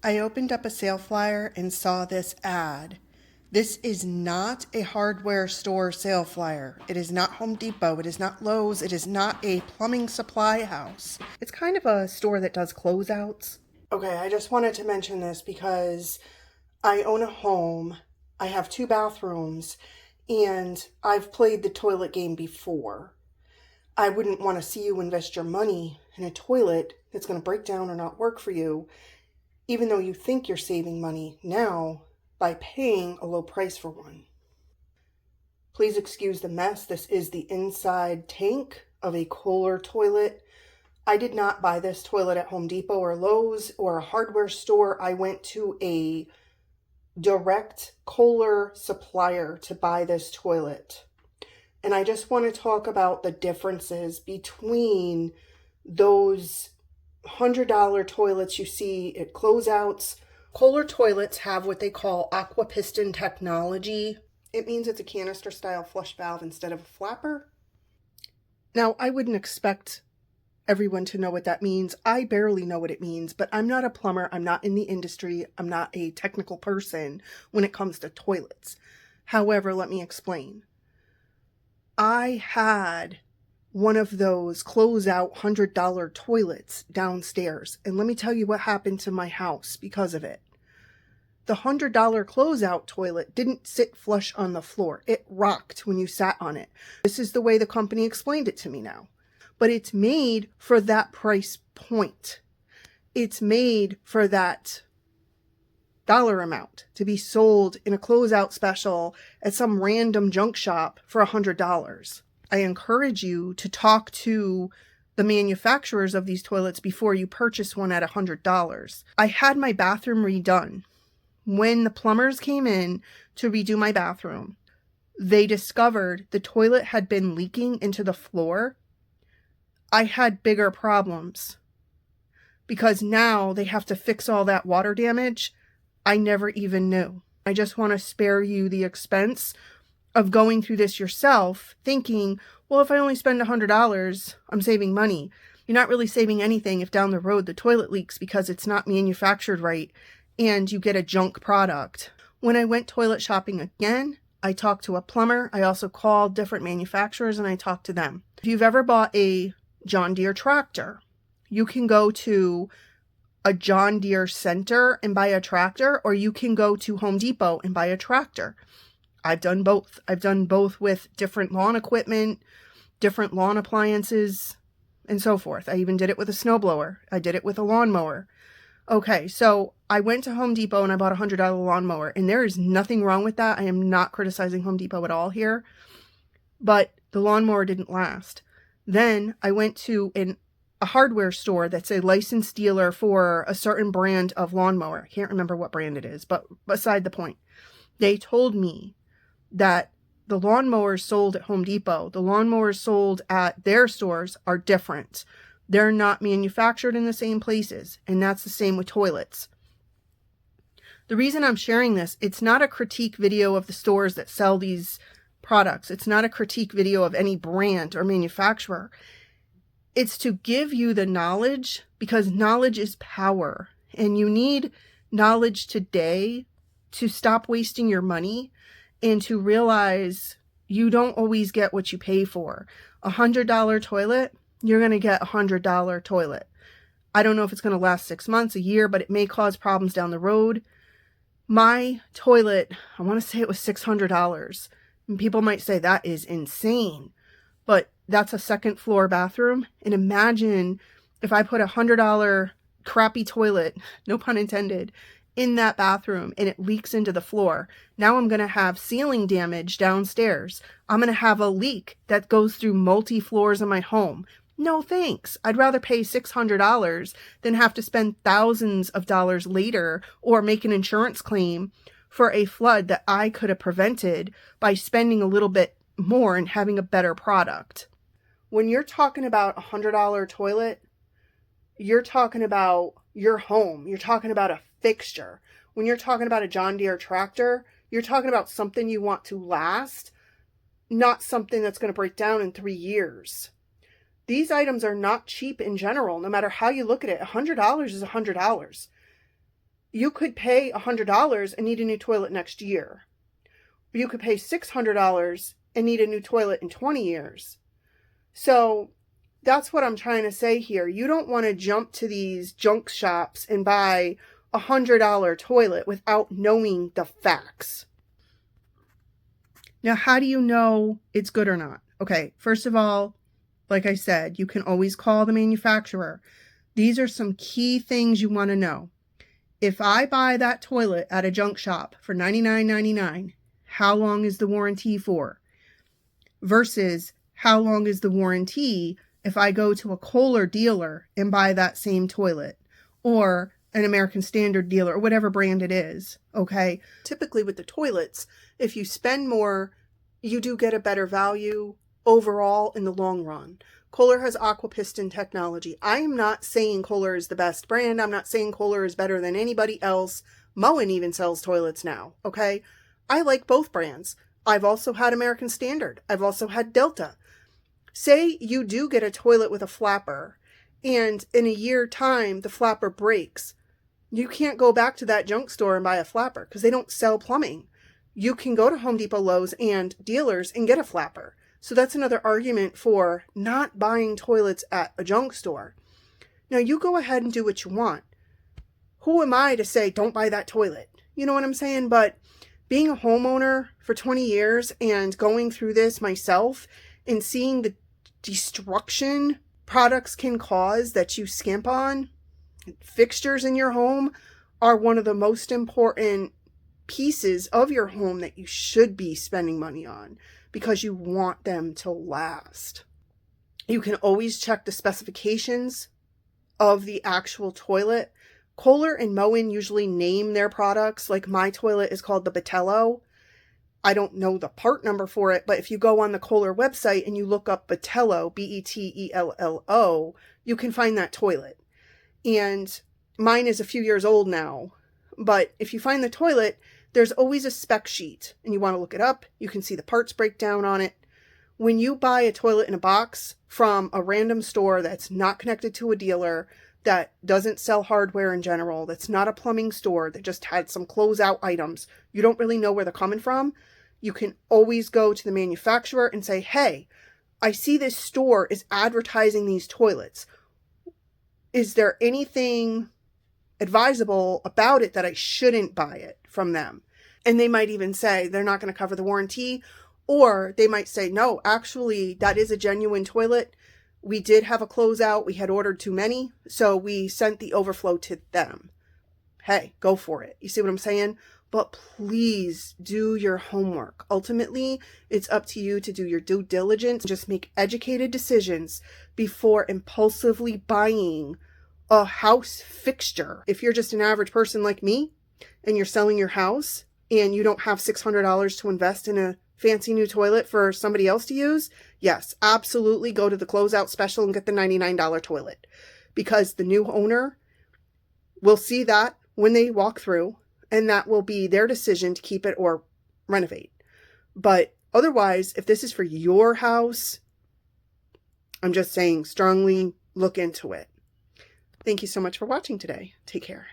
I opened up a sale flyer and saw this ad. This is not a hardware store sale flyer. It is not Home Depot. It is not Lowe's. It is not a plumbing supply house. It's kind of a store that does closeouts. Okay, I just wanted to mention this because I own a home. I have 2 bathrooms, and I've played the toilet game before. I wouldn't want to see you invest your money in a toilet that's going to break down or not work for you, even though you think you're saving money now by paying a low price for one. Please excuse the mess. This is the inside tank of a Kohler toilet. I did not buy this toilet at Home Depot or Lowe's or a hardware store. I went to a direct Kohler supplier to buy this toilet. And I just want to talk about the differences between those $100 toilets you see at closeouts. Kohler toilets have what they call aqua piston technology. It means it's a canister style flush valve instead of a flapper. Now, I wouldn't expect everyone to know what that means. I barely know what it means, but I'm not a plumber. I'm not in the industry. I'm not a technical person when it comes to toilets. However, let me explain. I had one of those closeout $100 toilets downstairs, and let me tell you what happened to my house because of it. The $100 closeout toilet didn't sit flush on the floor. It rocked when you sat on it. This is the way the company explained it to me now. But it's made for that price point. It's made for that dollar amount to be sold in a closeout special at some random junk shop for $100. I encourage you to talk to the manufacturers of these toilets before you purchase one at $100. I had my bathroom redone. When the plumbers came in to redo my bathroom, they discovered the toilet had been leaking into the floor. I had bigger problems because now they have to fix all that water damage. I never even knew. I just want to spare you the expense of going through this yourself, thinking, well, if I only spend $100, I'm saving money. You're not really saving anything if down the road the toilet leaks because it's not manufactured right and you get a junk product. When I went toilet shopping again, I talked to a plumber. I also called different manufacturers and I talked to them. If you've ever bought a John Deere tractor, you can go to a John Deere center and buy a tractor, or you can go to Home Depot and buy a tractor. I've done both. I've done both with different lawn equipment, different lawn appliances, and so forth. I even did it with a snowblower. I did it with a lawnmower. Okay, so I went to Home Depot and I bought a $100 lawnmower, and there is nothing wrong with that. I am not criticizing Home Depot at all here, but the lawnmower didn't last. Then I went to a hardware store that's a licensed dealer for a certain brand of lawnmower. I can't remember what brand it is, but beside the point. They told me that the lawnmowers sold at Home Depot, the lawnmowers sold at their stores are different. They're not manufactured in the same places, and that's the same with toilets. The reason I'm sharing this, it's not a critique video of the stores that sell these products. It's not a critique video of any brand or manufacturer. It's to give you the knowledge, because knowledge is power, and you need knowledge today to stop wasting your money and to realize you don't always get what you pay for. $100 toilet, you're going to get a $100 toilet. I don't know if it's going to last 6 months, a year, but it may cause problems down the road. My toilet, I want to say it was $600. And people might say that is insane, but that's a second floor bathroom. And imagine if I put a $100 crappy toilet, no pun intended, in that bathroom and it leaks into the floor. Now I'm going to have ceiling damage downstairs. I'm going to have a leak that goes through multi-floors of my home. No thanks. I'd rather pay $600 than have to spend thousands of dollars later or make an insurance claim for a flood that I could have prevented by spending a little bit more and having a better product. When you're talking about a $100 toilet, you're talking about your home. You're talking about a fixture. When you're talking about a John Deere tractor, you're talking about something you want to last, not something that's going to break down in 3 years. These items are not cheap in general, no matter how you look at it. $100 is $100. You could pay $100 and need a new toilet next year. You could pay $600 and need a new toilet in 20 years. So that's what I'm trying to say here. You don't want to jump to these junk shops and buy a $100 toilet without knowing the facts. Now, how do you know it's good or not? Okay, first of all, like I said, you can always call the manufacturer. These are some key things you want to know. If I buy that toilet at a junk shop for $99.99, how long is the warranty for? Versus how long is the warranty if I go to a Kohler dealer and buy that same toilet, or an American Standard dealer, or whatever brand it is, okay? Typically with the toilets, if you spend more, you do get a better value overall in the long run. Kohler has aqua piston technology. I am not saying Kohler is the best brand. I'm not saying Kohler is better than anybody else. Moen even sells toilets now, okay? I like both brands. I've also had American Standard. I've also had Delta. Say you do get a toilet with a flapper, and in a year time, the flapper breaks. You can't go back to that junk store and buy a flapper because they don't sell plumbing. You can go to Home Depot, Lowe's, and dealers and get a flapper. So that's another argument for not buying toilets at a junk store. Now, you go ahead and do what you want. Who am I to say, don't buy that toilet? You know what I'm saying? But being a homeowner for 20 years and going through this myself and seeing the destruction products can cause that you skimp on, fixtures in your home are one of the most important pieces of your home that you should be spending money on because you want them to last. You can always check the specifications of the actual toilet. Kohler and Moen usually name their products. Like my toilet is called the Batello. I don't know the part number for it, but if you go on the Kohler website and you look up Batello, Bettello, you can find that toilet. And mine is a few years old now, but if you find the toilet, there's always a spec sheet and you want to look it up. You can see the parts breakdown on it. When you buy a toilet in a box from a random store that's not connected to a dealer, that doesn't sell hardware in general, that's not a plumbing store, that just had some closeout items, you don't really know where they're coming from, you can always go to the manufacturer and say, hey, I see this store is advertising these toilets. Is there anything advisable about it that I shouldn't buy it from them? And they might even say they're not going to cover the warranty, or they might say, no, actually, that is a genuine toilet. We did have a closeout. We had ordered too many, so we sent the overflow to them. Hey, go for it. You see what I'm saying? But please do your homework. Ultimately, it's up to you to do your due diligence. Just make educated decisions before impulsively buying a house fixture. If you're just an average person like me and you're selling your house and you don't have $600 to invest in a fancy new toilet for somebody else to use, yes, absolutely go to the closeout special and get the $99 toilet, because the new owner will see that when they walk through, and that will be their decision to keep it or renovate. But otherwise, if this is for your house, I'm just saying strongly look into it. Thank you so much for watching today. Take care.